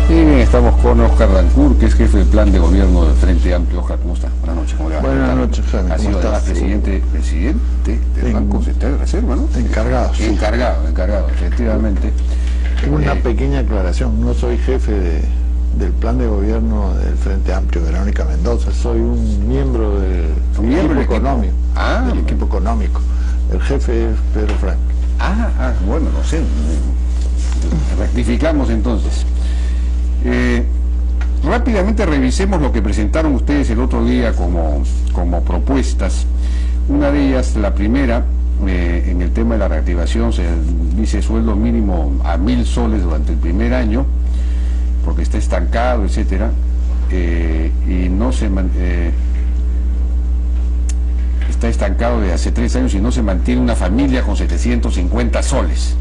Y bien, estamos con Oscar Dancur, que es jefe del plan de gobierno del Frente Amplio. Oscar, ¿cómo está? Buenas noches, ¿cómo le va? Buenas noches, Jaime. Ha sido además presidente del Banco Central de Reserva, ¿no? Encargado. Sí. Encargado, efectivamente. Una pequeña aclaración, no soy jefe del plan de gobierno del Frente Amplio, Verónica Mendoza, soy un miembro del equipo económico. Del equipo económico. El jefe es Pedro Frank. Bueno, no sé. Rectificamos entonces. Rápidamente revisemos lo que presentaron ustedes el otro día como propuestas. Una de ellas, la primera, en el tema de la reactivación, se dice sueldo mínimo a 1.000 soles durante el primer año, porque está estancado, etcétera, y no se está estancado de hace 3 años y no se mantiene una familia con 750 soles.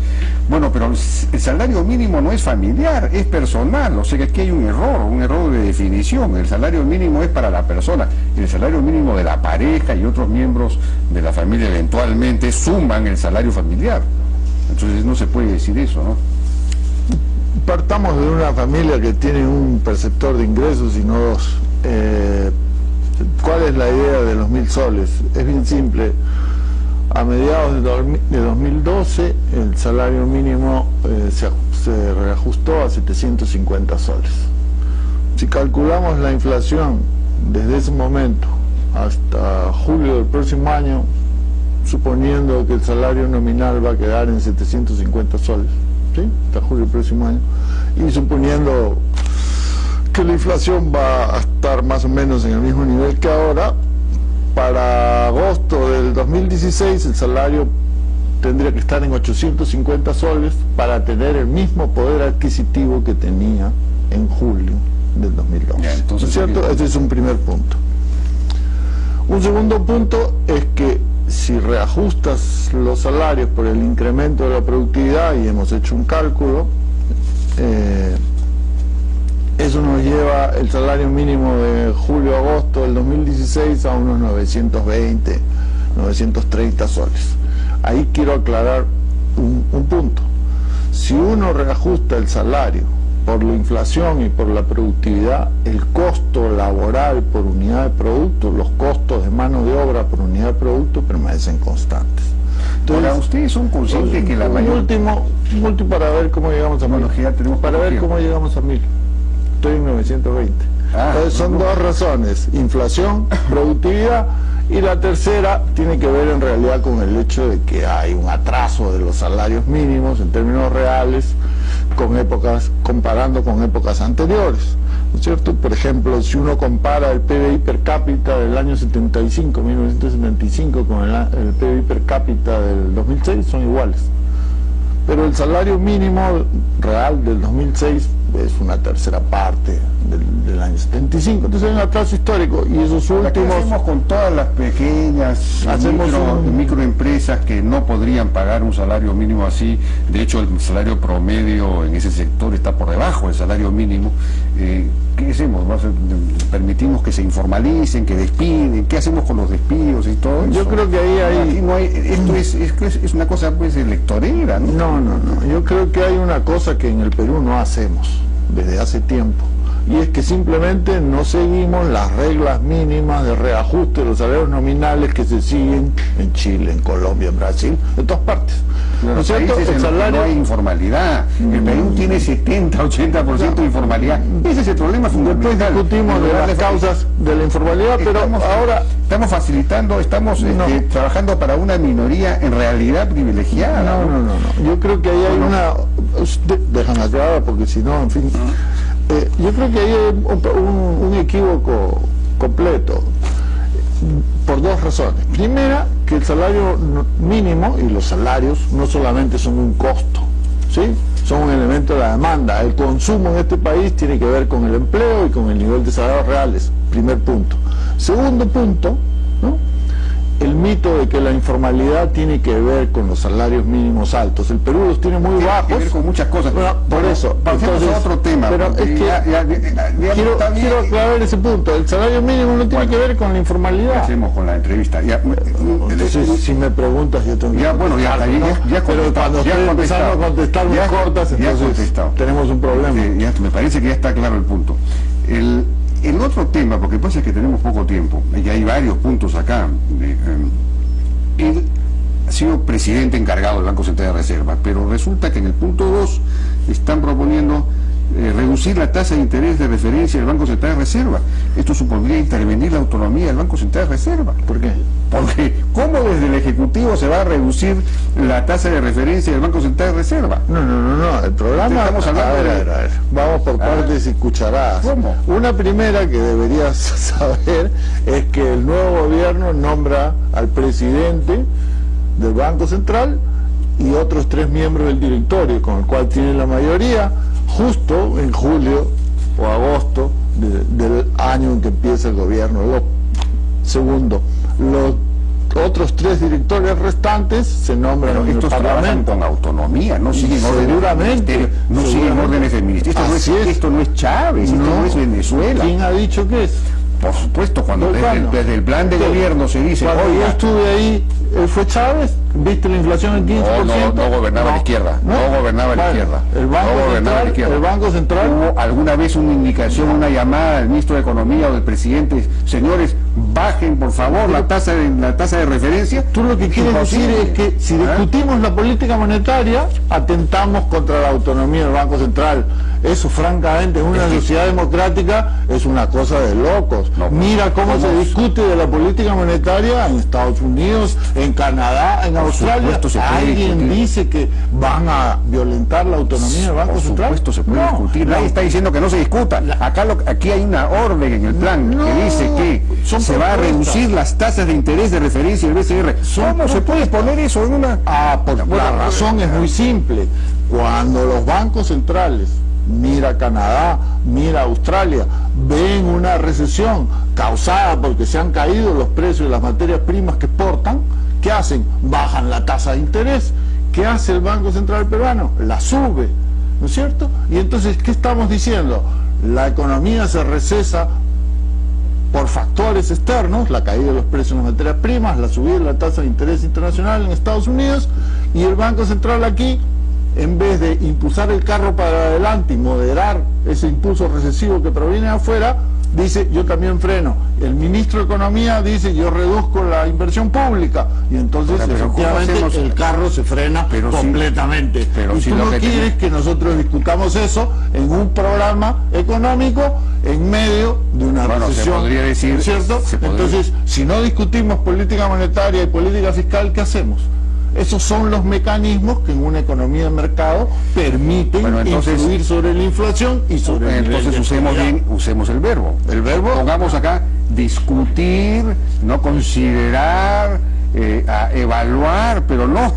Bueno, pero el salario mínimo no es familiar, es personal, o sea que aquí hay un error de definición. El salario mínimo es para la persona, y el salario mínimo de la pareja y otros miembros de la familia eventualmente suman el salario familiar. Entonces no se puede decir eso, ¿no? Partamos de una familia que tiene un perceptor de ingresos y no dos. ¿Cuál es la idea de los 1.000 soles? Es bien simple. A mediados de 2012 el salario mínimo se reajustó a 750 soles. Si calculamos la inflación desde ese momento hasta julio del próximo año, suponiendo que el salario nominal va a quedar en 750 soles, ¿sí? Hasta julio del próximo año, y suponiendo que la inflación va a estar más o menos en el mismo nivel que ahora, para agosto del 2016 el salario tendría que estar en 850 soles para tener el mismo poder adquisitivo que tenía en julio del 2012. Ya, entonces, ¿cierto? Ese es un primer punto. Un segundo punto es que si reajustas los salarios por el incremento de la productividad, y hemos hecho un cálculo, eso nos lleva el salario mínimo de julio-agosto del 2016 a unos 920, 930 soles. Ahí quiero aclarar un punto. Si uno reajusta el salario por la inflación y por la productividad, el costo laboral por unidad de producto, los costos de mano de obra por unidad de producto permanecen constantes. Entonces, ahora, ustedes son conscientes que la mayor... Un último para ver cómo llegamos a 1.000. Para ver cómo llegamos a 1.000. Estoy en 920. Entonces son dos razones: inflación, productividad, y la tercera tiene que ver en realidad con el hecho de que hay un atraso de los salarios mínimos en términos reales comparando con épocas anteriores, ¿no es cierto? Por ejemplo, si uno compara el PBI per cápita del año 1975 con el PBI per cápita del 2006, son iguales, pero el salario mínimo real del 2006 es una tercera parte del año 75, entonces hay un atraso histórico, y esos últimos... ¿Qué hacemos con todas las pequeñas microempresas que no podrían pagar un salario mínimo así? De hecho, el salario promedio en ese sector está por debajo del salario mínimo. ¿Qué hacemos? ¿Permitimos que se informalicen, que despiden? ¿Qué hacemos con los despidos y todo eso? Yo creo que esto es una cosa pues electorera, ¿no? No. Yo creo que hay una cosa que en el Perú no hacemos desde hace tiempo, y es que simplemente no seguimos las reglas mínimas de reajuste de los salarios nominales que se siguen en Chile, en Colombia, en Brasil, en todas partes. ¿No es cierto? El salario... No hay informalidad. El Perú tiene 70-80% de informalidad. Ese es el problema fundamental. Después discutimos de las causas de la informalidad, pero ahora estamos facilitando, trabajando para una minoría en realidad privilegiada. No. Yo creo que ahí hay una... Déjame aclarar, porque si no, en fin... yo creo que ahí hay un equívoco completo, por dos razones. Primera, que el salario mínimo y los salarios no solamente son un costo, ¿sí? Son un elemento de la demanda. El consumo en este país tiene que ver con el empleo y con el nivel de salarios reales. Primer punto. Segundo punto, ¿no? el mito de que la informalidad tiene que ver con los salarios mínimos altos. El Perú los tiene muy bajos. Tiene que ver con muchas cosas. Bueno, por eso. Entonces, a otro tema. Pero es que quiero aclarar ese punto. El salario mínimo no tiene que ver con la informalidad. ¿Qué hacemos con la entrevista? Entonces, si me preguntas, yo tengo pero cuando estoy empezando a contestar muy cortas, entonces tenemos un problema. Me parece que ya está claro el punto. El otro tema, porque pasa es que tenemos poco tiempo, y hay varios puntos acá. Él ha sido presidente encargado del Banco Central de Reserva, pero resulta que en el punto 2 están proponiendo reducir la tasa de interés de referencia del Banco Central de Reserva. Esto supondría intervenir la autonomía del Banco Central de Reserva. ¿Por qué? Porque ¿cómo desde el Ejecutivo se va a reducir la tasa de referencia del Banco Central de Reserva? No, el programa... Estamos hablando a ver. Vamos por partes y cucharadas. ¿Cómo? Una primera que deberías saber es que el nuevo gobierno nombra al presidente del Banco Central y otros 3 miembros del directorio, con el cual tiene la mayoría, justo en julio o agosto del año en que empieza el gobierno. Segundo, los otros 3 directores restantes se nombran en el Parlamento. Con autonomía, no siguen órdenes del ministerio. Esto no es Chávez, esto no es Venezuela. ¿Quién ha dicho que es? Por supuesto, cuando desde el plan de gobierno se dice... Cuando yo estuve ahí, ¿fue Chávez? ¿Viste la inflación en 15%? No gobernaba la izquierda. No gobernaba la izquierda. El Banco Central... ¿Hubo alguna vez una indicación, una llamada del ministro de Economía o del presidente? Señores, bajen por favor la tasa de referencia. Tú lo que quieres decir es que si discutimos la política monetaria, atentamos contra la autonomía del Banco Central. Eso, francamente, en una sociedad democrática es una cosa de locos. Mira cómo se discute de la política monetaria en Estados Unidos, en Canadá, en Australia. ¿Alguien dice que van a violentar la autonomía del Banco Central? Por supuesto se puede discutir. Nadie está diciendo que no se discuta. Aquí hay una orden en el plan que dice que se va a reducir las tasas de interés de referencia del BCR. ¿Cómo se puede poner eso en una...? La razón es muy simple. Cuando los bancos centrales, mira Canadá, mira Australia, ven una recesión causada porque se han caído los precios de las materias primas que exportan, ¿qué hacen? Bajan la tasa de interés. ¿Qué hace el Banco Central peruano? La sube, ¿no es cierto? Y entonces, ¿qué estamos diciendo? La economía se recesa por factores externos, la caída de los precios de las materias primas, la subida de la tasa de interés internacional en Estados Unidos, y el Banco Central aquí, en vez de impulsar el carro para adelante y moderar ese impulso recesivo que proviene de afuera, dice, yo también freno. El ministro de Economía dice, yo reduzco la inversión pública. Y entonces, efectivamente, el carro se frena completamente. Y tú no quieres que nosotros discutamos eso en un programa económico en medio de una recesión. Se podría decir, ¿cierto? Entonces, si no discutimos política monetaria y política fiscal, ¿qué hacemos? Esos son los mecanismos que en una economía de mercado permiten influir sobre la inflación y sobre el Entonces usemos el verbo. El verbo, pongamos acá, discutir, no considerar, a evaluar, pero no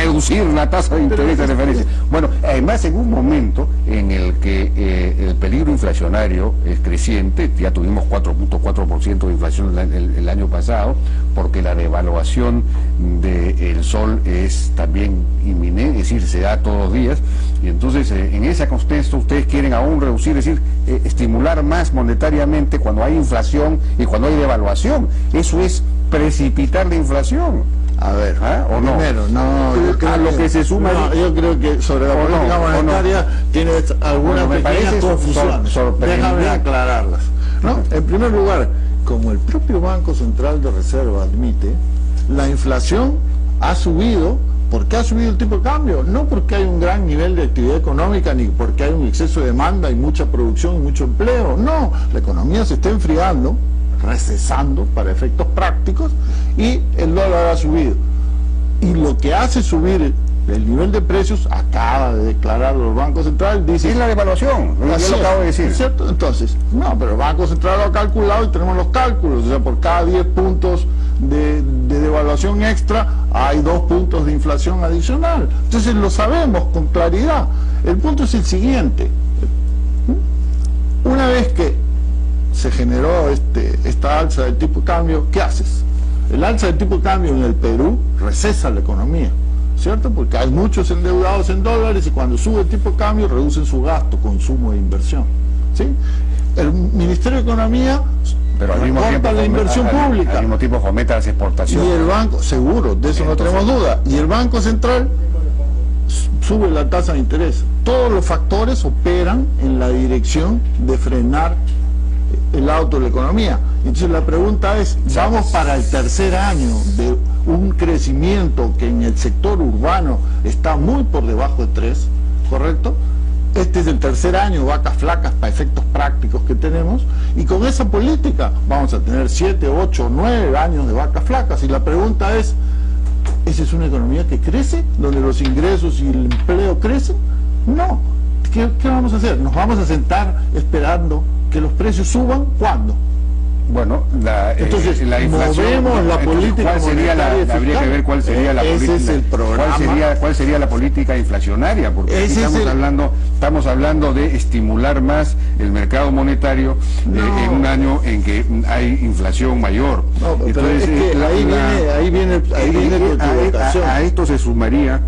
reducir la tasa de interés de referencia. Bueno, además en un momento en el que el peligro inflacionario es creciente, ya tuvimos 4.4% de inflación el año pasado, porque la devaluación del sol es también inminente, es decir, se da todos los días, y entonces en ese contexto ustedes quieren aún reducir, es decir, estimular más monetariamente cuando hay inflación y cuando hay devaluación. Eso es precipitar la inflación. A ver, ¿o no? Primero, yo creo que sobre la política monetaria tienes algunas pequeñas confusiones. Déjame aclararlas. En primer lugar, como el propio Banco Central de Reserva admite, la inflación ha subido. ¿Por qué ha subido el tipo de cambio? No porque hay un gran nivel de actividad económica, ni porque hay un exceso de demanda y mucha producción y mucho empleo. No, la economía se está enfriando, recesando para efectos prácticos, y el dólar ha subido. Y lo que hace subir el nivel de precios, acaba de declararlo el Banco Central, dice... Es la devaluación, yo lo acabo de decir. ¿Cierto? Entonces, pero el Banco Central lo ha calculado y tenemos los cálculos. O sea, por cada 10 puntos de devaluación extra, hay 2 puntos de inflación adicional. Entonces lo sabemos con claridad. El punto es el siguiente. Una vez que se generó esta alza del tipo de cambio, ¿qué haces? El alza del tipo de cambio en el Perú recesa la economía, ¿cierto? Porque hay muchos endeudados en dólares y cuando sube el tipo de cambio reducen su gasto, consumo e inversión, ¿sí? El Ministerio de Economía pero al mismo tiempo la inversión pública. Al mismo tiempo fomenta las exportaciones. Y el banco, seguro, de eso no tenemos duda. Y el Banco Central sube la tasa de interés. Todos los factores operan en la dirección de frenar el auto de la economía. Entonces la pregunta es, vamos para el tercer año de un crecimiento que en el sector urbano está muy por debajo de 3, ¿correcto? Este es el tercer año, vacas flacas para efectos prácticos que tenemos, y con esa política vamos a tener 7, 8, 9 años de vacas flacas. Y la pregunta es, ¿esa es una economía que crece, donde los ingresos y el empleo crecen? No. ¿Qué vamos a hacer? ¿Nos vamos a sentar esperando que los precios suban? ¿Cuándo? Bueno, entonces, la inflación, movemos la política monetaria habría que ver cuál sería la política, es el programa. cuál sería la política inflacionaria, porque aquí estamos hablando de estimular más el mercado monetario en un año en que hay inflación mayor. No, entonces, es que ahí viene tu equivocación. A esto se sumaría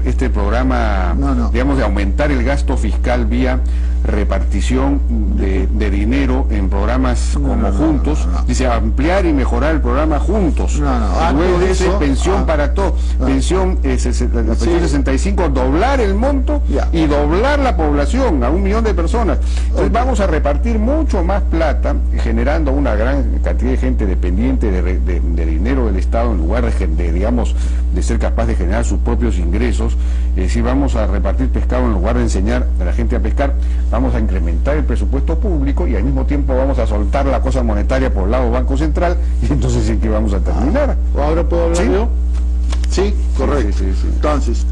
este programa, digamos, de aumentar el gasto fiscal vía repartición de dinero en programas como Juntos. Dice ampliar y mejorar el programa Juntos. Luego dice pensión para todos, pensión 65, doblar el monto y doblar la población a 1 millón de personas. Entonces vamos a repartir mucho más plata, generando una gran cantidad de gente dependiente de dinero del Estado, en lugar de digamos, de ser capaz de generar sus propios ingresos. Es decir, vamos a repartir pescado en lugar de enseñar a la gente a pescar. Vamos a incrementar el presupuesto público y al mismo tiempo vamos a soltar la cosa monetaria por el lado Banco Central, y entonces ¿en qué vamos a terminar? ¿Ahora puedo hablar yo? Sí, correcto. Sí. Entonces,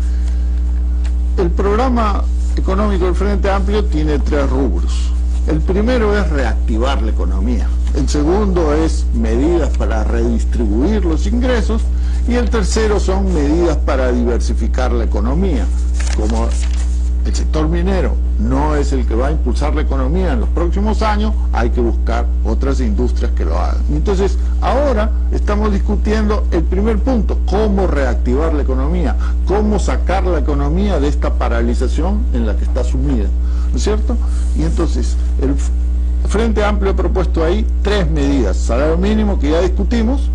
el programa económico del Frente Amplio tiene 3 rubros. El primero es reactivar la economía. El segundo es medidas para redistribuir los ingresos. Y el tercero son medidas para diversificar la economía. Como el sector minero no es el que va a impulsar la economía en los próximos años, hay que buscar otras industrias que lo hagan. Entonces, ahora estamos discutiendo el primer punto, cómo reactivar la economía, cómo sacar la economía de esta paralización en la que está sumida, ¿no es cierto? Y entonces, el Frente Amplio ha propuesto ahí 3 medidas: salario mínimo, que ya discutimos,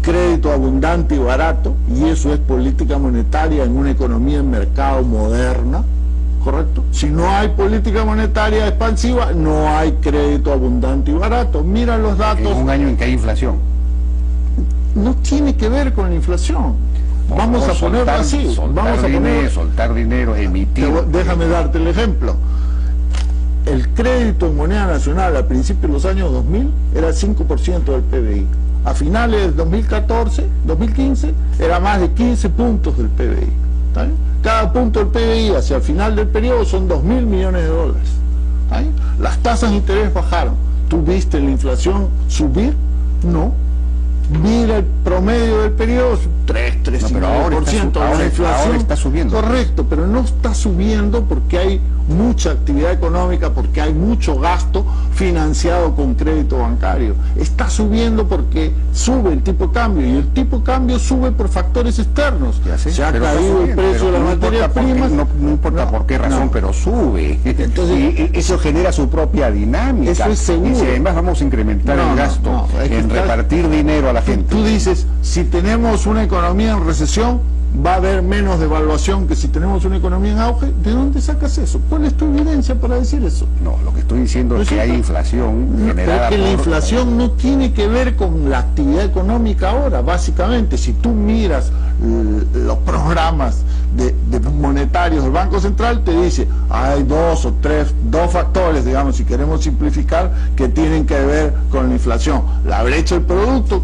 crédito abundante y barato, y eso es política monetaria en una economía en mercado moderna, ¿correcto? Si no hay política monetaria expansiva, no hay crédito abundante y barato. Mira los datos. En un año en que hay inflación. No tiene que ver con la inflación. Vamos a ponerlo así. Soltar dinero, emitir. Déjame darte el ejemplo. El crédito en moneda nacional a principios de los años 2000 era 5% del PBI. A finales del 2014, 2015, era más de 15 puntos del PBI. ¿Está bien? Cada punto del PBI hacia el final del periodo son 2.000 millones de dólares. ¿Está bien? Las tasas de interés bajaron. ¿Tú viste la inflación subir? No. Mira el promedio del periodo, 3,5%. Ahora está subiendo. Correcto, pero no está subiendo porque hay mucha actividad económica, porque hay mucho gasto financiado con crédito bancario. Está subiendo porque sube el tipo de cambio, y el tipo de cambio sube por factores externos. Se ha caído el precio de las materias primas. No importa por qué razón, pero sube. Entonces, y eso genera su propia dinámica. Eso es seguro. Y si además vamos a incrementar el gasto en repartir dinero a la gente. Tú dices, si tenemos una economía en recesión, va a haber menos devaluación que si tenemos una economía en auge. ¿De dónde sacas eso? ¿Cuál es tu evidencia para decir eso? No, lo que estoy diciendo es que hay inflación generada porque la inflación no tiene que ver con la actividad económica ahora, básicamente. Si tú miras los programas monetarios del Banco Central, te dice, hay 2 o 3 factores, digamos, si queremos simplificar, que tienen que ver con la inflación. La brecha del producto,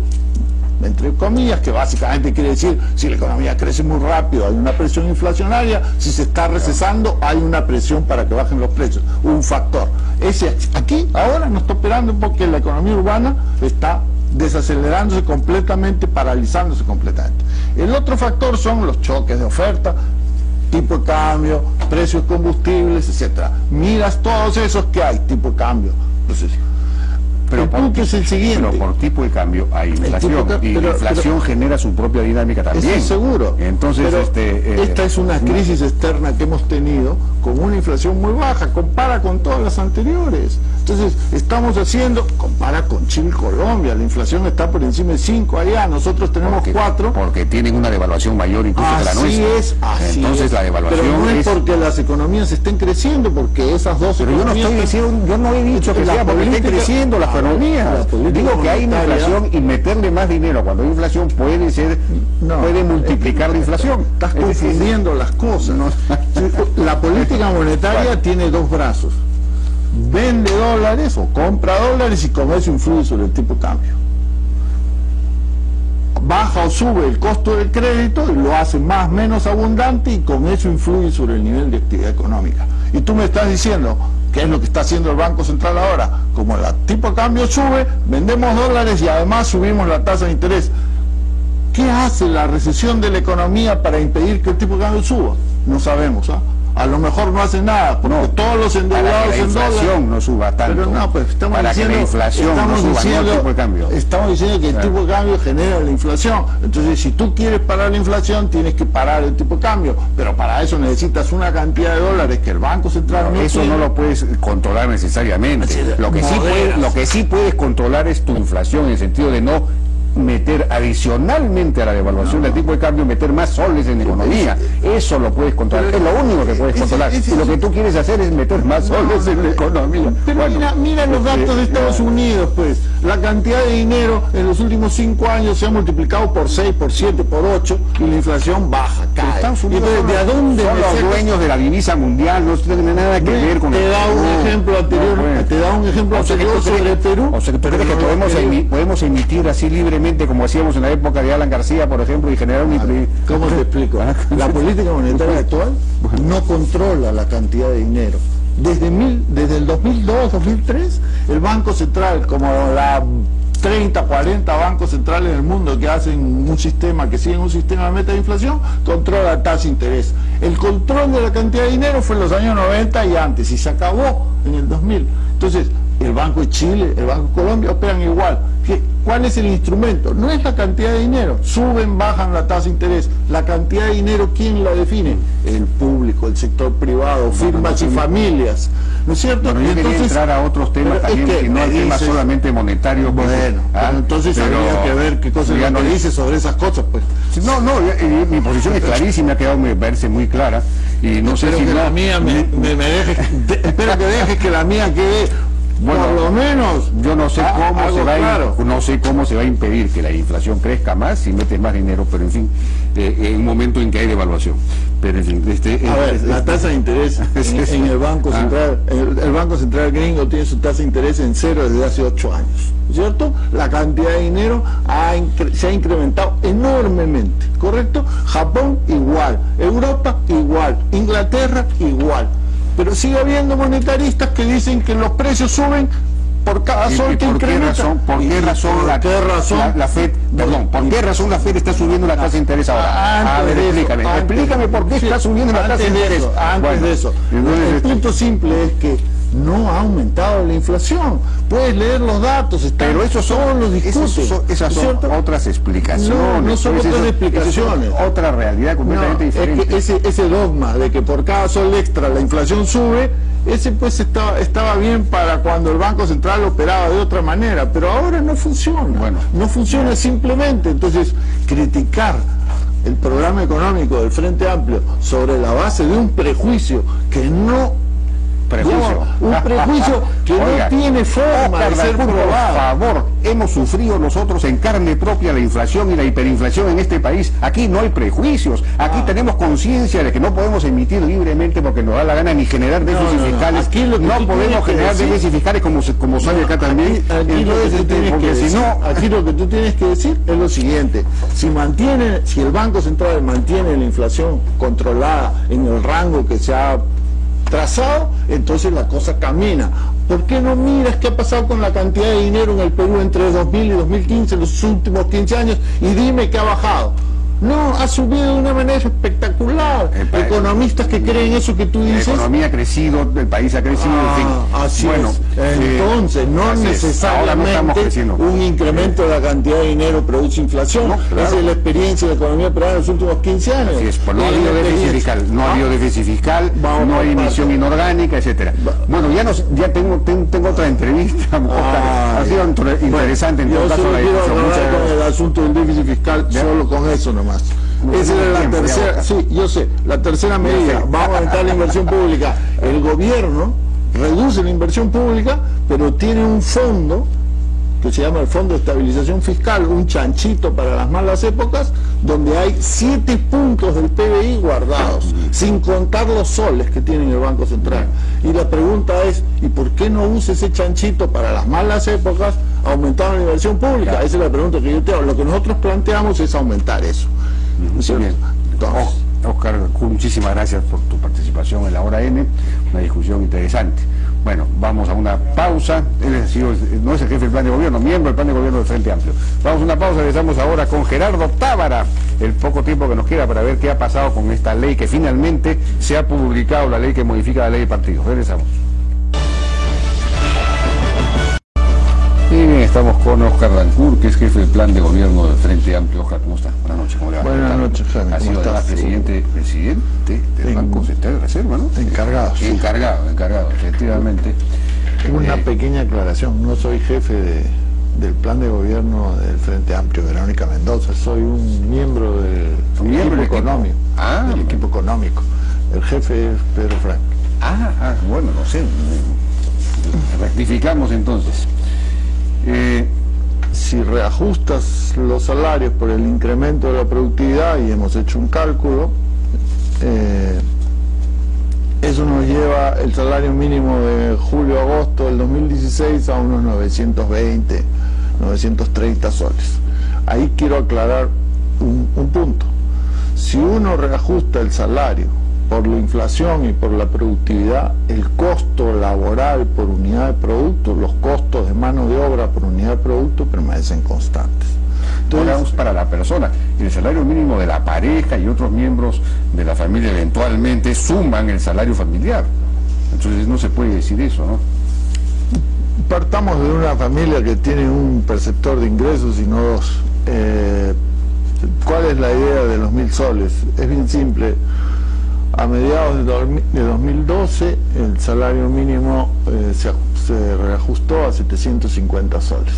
entre comillas, que básicamente quiere decir, si la economía crece muy rápido hay una presión inflacionaria, si se está recesando hay una presión para que bajen los precios, un factor. Ese aquí ahora no está operando porque la economía urbana está desacelerándose completamente, paralizándose completamente. El otro factor son los choques de oferta, tipo de cambio, precios de combustibles, etcétera. Miras todos esos que hay, tipo de cambio. Entonces, El punto es el siguiente. Pero por tipo de cambio hay inflación, y la inflación genera su propia dinámica también. Eso seguro. Entonces, esta es una crisis externa que hemos tenido con una inflación muy baja, compara con todas las anteriores. Entonces, estamos haciendo, compara con Chile y Colombia, la inflación está por encima de 5 allá, nosotros tenemos 4. Porque tienen una devaluación mayor incluso que la nuestra. Así Entonces es. la devaluación pero no es porque las economías estén creciendo, porque esas dos Pero yo no estoy diciendo, yo no he dicho que sea porque estén creciendo las economías. Digo que hay inflación y meterle más dinero cuando hay inflación puede multiplicar la inflación. Estás confundiendo las cosas. La política monetaria tiene dos brazos. Vende dólares o compra dólares y con eso influye sobre el tipo de cambio. Baja o sube el costo del crédito y lo hace más o menos abundante y con eso influye sobre el nivel de actividad económica. Y tú me estás diciendo, ¿qué es lo que está haciendo el Banco Central ahora? Como el tipo de cambio sube, vendemos dólares y además subimos la tasa de interés. ¿Qué hace la recesión de la economía para impedir que el tipo de cambio suba? No sabemos, ¿ah? A lo mejor no hace nada, porque todos los endeudados en dólares... Para que la inflación no suba tanto. Pero no, pues estamos diciendo... que la inflación no suba, no el tipo de cambio. Estamos diciendo que el tipo de cambio genera la inflación. Entonces, si tú quieres parar la inflación, tienes que parar el tipo de cambio. Pero para eso necesitas una cantidad de dólares que el Banco Central no eso tiene. No lo puedes controlar necesariamente. Lo que sí puedes controlar es tu inflación, en el sentido de no meter adicionalmente a la devaluación del tipo de cambio, meter más soles en la economía. Eso lo puedes controlar, es lo único que puedes controlar. Y lo que tú quieres hacer es meter más soles en la economía. Pero bueno, mira los datos de Estados Unidos, pues. La cantidad de dinero en los últimos 5 años se ha multiplicado por 6, por 7, por 8 y la inflación baja, cae. Estados Unidos entonces, ¿de dónde son los dueños de la divisa mundial? No tiene nada que ver con te da un ejemplo anterior, te da un ejemplo anterior sobre Perú. O sea, que tú crees que podemos emitir así libremente como hacíamos en la época de Alan García, por ejemplo, y generar un... ¿Cómo te explico? La política monetaria actual no controla la cantidad de dinero. Desde el 2002, 2003, el Banco Central, como la 30, 40 bancos centrales del mundo que hacen un sistema, que siguen un sistema de meta de inflación, controla la tasa de interés. El control de la cantidad de dinero fue en los años 90 y antes, y se acabó en el 2000. Entonces, el Banco de Chile, el Banco de Colombia operan igual. ¿Cuál es el instrumento? No es la cantidad de dinero. Suben, bajan la tasa de interés. La cantidad de dinero, ¿quién la define? El público, el sector privado, firmas y familias. ¿No es cierto? Bueno, yo quería entrar a otros temas también, que no es tema solamente monetario. Bueno, entonces habría que ver qué cosas ya no dice sobre esas cosas, pues. No, mi posición es clarísima, ha quedado, me parece muy clara. Y no sé si la mía espero que dejes que la mía quede... Bueno, por lo menos yo no sé cómo se va a impedir que la inflación crezca más si metes más dinero, pero en fin, en un momento en que hay devaluación. Pero en fin, la tasa de interés en el Banco Central, el Banco Central gringo tiene su tasa de interés en 0 desde hace 8 años, ¿cierto? La cantidad de dinero se ha incrementado enormemente, ¿correcto? Japón igual, Europa igual, Inglaterra igual. Pero sigue habiendo monetaristas que dicen que los precios suben por cada sol que incrementa. ¿Por qué razón la FED, por qué razón la FED está subiendo la tasa de interés ahora? Explícame por qué está subiendo la tasa de interés. Antes de eso, el punto simple es que no ha aumentado la inflación. Puedes leer los datos, pero esos son los discursos. Esas son otras explicaciones. No son otras explicaciones. Otra realidad completamente diferente. Es que ese dogma de que por cada sol extra la inflación sube, ese pues estaba bien para cuando el Banco Central operaba de otra manera, pero ahora no funciona. No funciona simplemente. Entonces, criticar el programa económico del Frente Amplio sobre la base de un prejuicio que no... un prejuicio que no tiene forma de ser probado. Por favor, hemos sufrido nosotros en carne propia la inflación y la hiperinflación en este país. Aquí no hay prejuicios, aquí tenemos conciencia de que no podemos emitir libremente porque nos da la gana ni generar déficits fiscales. No podemos generar déficits fiscales como sale acá también. Aquí lo que tú tienes que decir es lo siguiente: si el Banco Central mantiene la inflación controlada en el rango que se ha trazado, entonces la cosa camina. ¿Por qué no miras qué ha pasado con la cantidad de dinero en el Perú entre 2000 y 2015, los últimos 15 años, y dime que ha bajado? No, ha subido de una manera espectacular. Economistas que creen eso que tú dices. La economía ha crecido, el país ha crecido, en fin. Así bueno, es. Entonces, no necesariamente un incremento de la cantidad de dinero produce inflación. No, claro. Esa es la experiencia de la economía peruana en los últimos 15 años. Así es, pues no ha habido déficit fiscal, no ha habido déficit fiscal, no hay emisión inorgánica, etcétera. Bueno, ya tengo otra entrevista, ha sido interesante en todo caso la discusión. Con el asunto del déficit fiscal, solo con eso nomás. Esa es la tercera, sí, yo sé, la tercera medida. Vamos a aumentar la inversión pública. El gobierno reduce la inversión pública, pero tiene un fondo que se llama el Fondo de Estabilización Fiscal, un chanchito para las malas épocas, donde hay 7 puntos del PBI guardados, sin contar los soles que tiene el Banco Central. Y la pregunta es, ¿y por qué no usa ese chanchito para las malas épocas aumentando la inversión pública? Esa es la pregunta que yo te hago. Lo que nosotros planteamos es aumentar eso. ¿Sí? Bien. Entonces, Oscar, muchísimas gracias por tu participación en la Hora N, una discusión interesante. Bueno, vamos a una pausa. Él no es el jefe del plan de gobierno, miembro del plan de gobierno del Frente Amplio. Vamos a una pausa, regresamos ahora con Gerardo Tábara, el poco tiempo que nos queda para ver qué ha pasado con esta ley que finalmente se ha publicado, la ley que modifica la ley de partidos. Regresamos. Y bien, estamos con Oscar Dancur, que es jefe del plan de gobierno del Frente Amplio. Oscar, ¿cómo está? Buenas noches, ¿cómo le va? Buenas noches, Jaime. Ha sido además presidente del Banco Central de Reserva, ¿no? Encargado. Encargado, efectivamente. Una pequeña aclaración, no soy jefe del plan de gobierno del Frente Amplio, Verónica Mendoza, soy un miembro del equipo económico. Del equipo económico. El jefe es Pedro Frank. Bueno, no sé. Rectificamos entonces. Si reajustas los salarios por el incremento de la productividad, y hemos hecho un cálculo, eso nos lleva el salario mínimo de julio-agosto del 2016 a unos 920, 930 soles. Ahí quiero aclarar un punto. Si uno reajusta el salario por la inflación y por la productividad, el costo laboral por unidad de producto, los costos de mano de obra por unidad de producto permanecen constantes. Entonces, para la persona, el salario mínimo de la pareja y otros miembros de la familia eventualmente suman el salario familiar. Entonces no se puede decir eso, ¿no? Partamos de una familia que tiene un perceptor de ingresos y no dos. ¿Cuál es la idea de los 1000 soles? Es bien simple. A mediados de 2012 el salario mínimo se reajustó a 750 soles.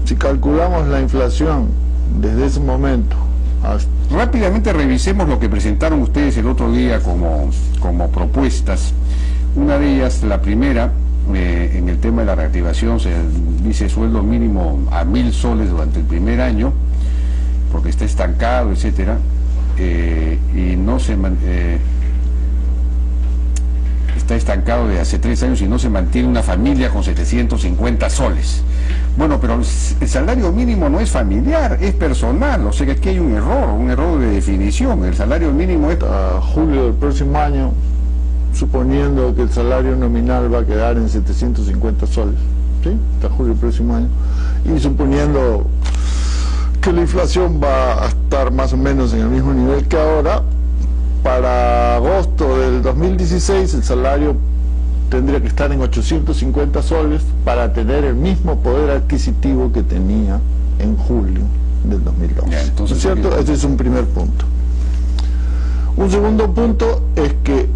Si calculamos la inflación desde ese momento hasta... Rápidamente revisemos lo que presentaron ustedes el otro día como propuestas. Una de ellas, la primera, en el tema de la reactivación, se dice sueldo mínimo a 1000 soles durante el primer año, porque está estancado, etcétera. Y no se está estancado de hace 3 años y no se mantiene una familia con 750 soles. Bueno, pero el salario mínimo no es familiar, es personal, o sea que aquí hay un error de definición. El salario mínimo es... A julio del próximo año, suponiendo que el salario nominal va a quedar en 750 soles, ¿sí? Hasta julio del próximo año, y suponiendo que la inflación va a estar más o menos en el mismo nivel que ahora, para agosto del 2016 el salario tendría que estar en 850 soles para tener el mismo poder adquisitivo que tenía en julio del 2012. Entonces, ¿no es cierto? Ese es un primer punto. Un segundo punto es que